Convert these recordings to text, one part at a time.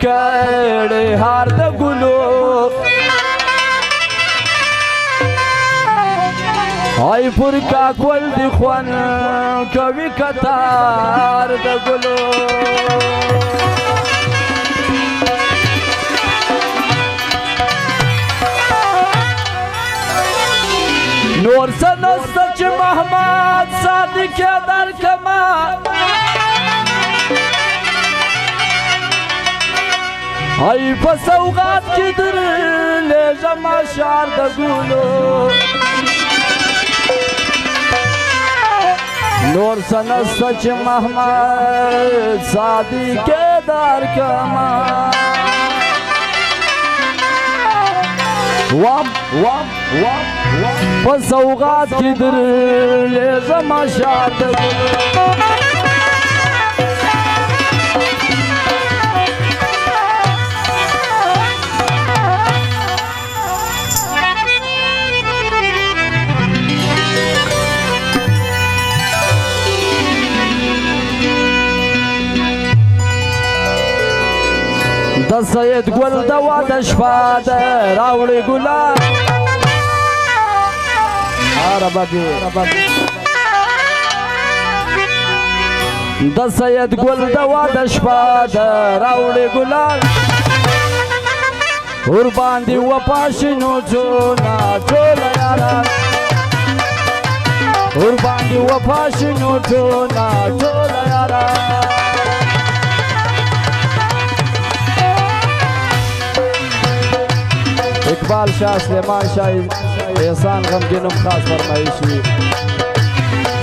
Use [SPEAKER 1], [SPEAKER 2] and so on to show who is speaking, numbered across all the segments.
[SPEAKER 1] کړي هار د ګلو آی پر کا کول دی خوان کوي کتار د ګلو نور سنست چې محمد صادق در کما ای په سوغات کې در لېږم شعر د ګلو نور سنست چې محمد صادق در کما وام وام وام په سوغات کې در لېږم شعر د ګلو د سید ګل د واده شپه ده راوړې ګلان د سید ګل د واده شپه ده راوړې ګلان ور باندې وفا شنو ټوله ټوله یاران ور باندې وفا شنو ټوله ټوله یاران اقبال شاه سلیمان شاه احسان غمگینم خاص فرمایشي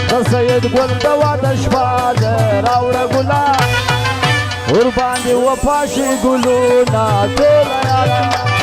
[SPEAKER 1] د سید ګل د واده شپه ده راوړه ګلان ور باندې وفا شي ګلونه ټوله یاران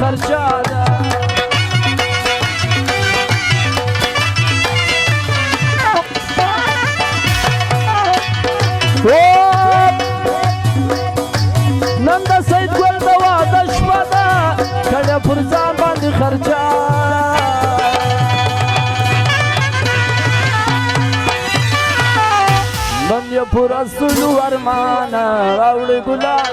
[SPEAKER 1] خرچا ده نن د سید ګل د واده شپه ده کړه پر ځان باندې خرچا نن یې پر اصلو ارمانه راوړې ګلان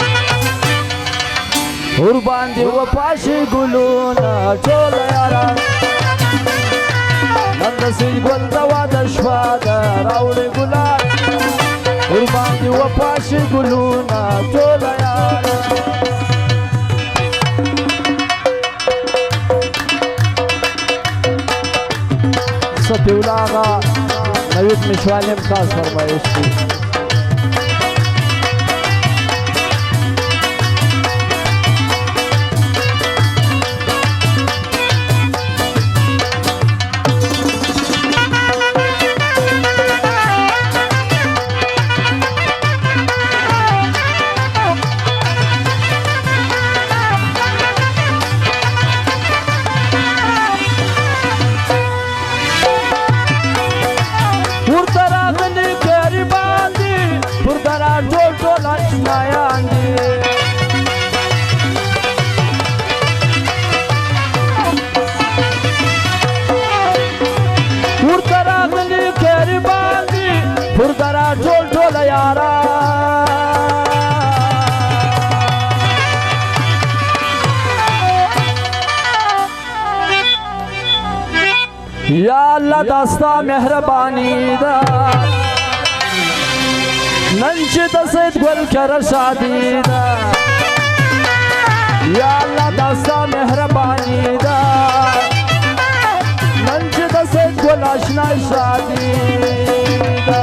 [SPEAKER 1] ور باندې وفا شي ګلونه ټوله یاران نن د سید ګل د واده شپه ده راوړې ګلان ور باندې وفا شي ګلونه ټوله یاران صفي الله آغا نوید مشوالیم خاص فرمایش کی ورته راغلي غریبان دي الله داستا مهرباني دا نن چې د سید ګل کر شادي دا یا الله داستا مهرباني دا نن چې د سید ګل آشنا شادي دا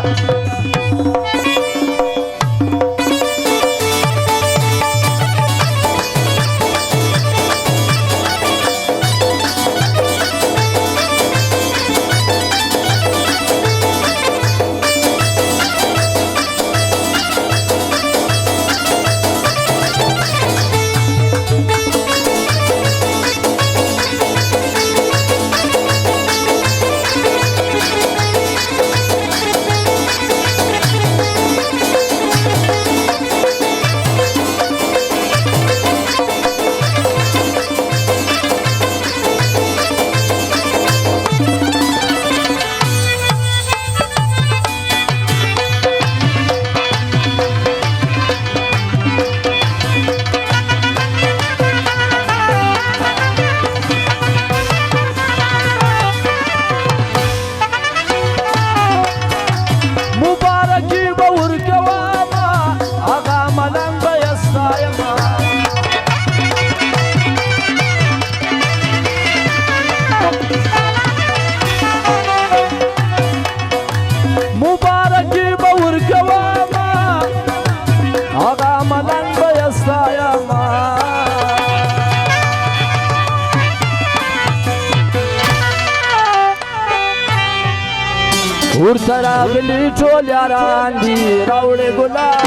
[SPEAKER 1] ورته راغلي ټول یاران دي راوړې ګلان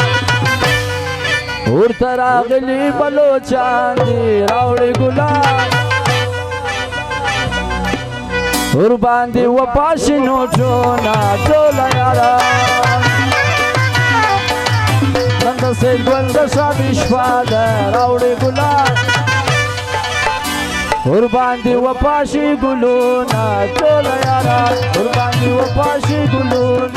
[SPEAKER 1] ورته راغلي بلوچان دي راوړې ګلان ور باندې وپاشي نوټونه ټول یاران نن د سید ګل د شادي شپه ده راوړې ګلان ور باندې وپاشي ګلونه ټول یاران ور باندې وپاشي ګلونه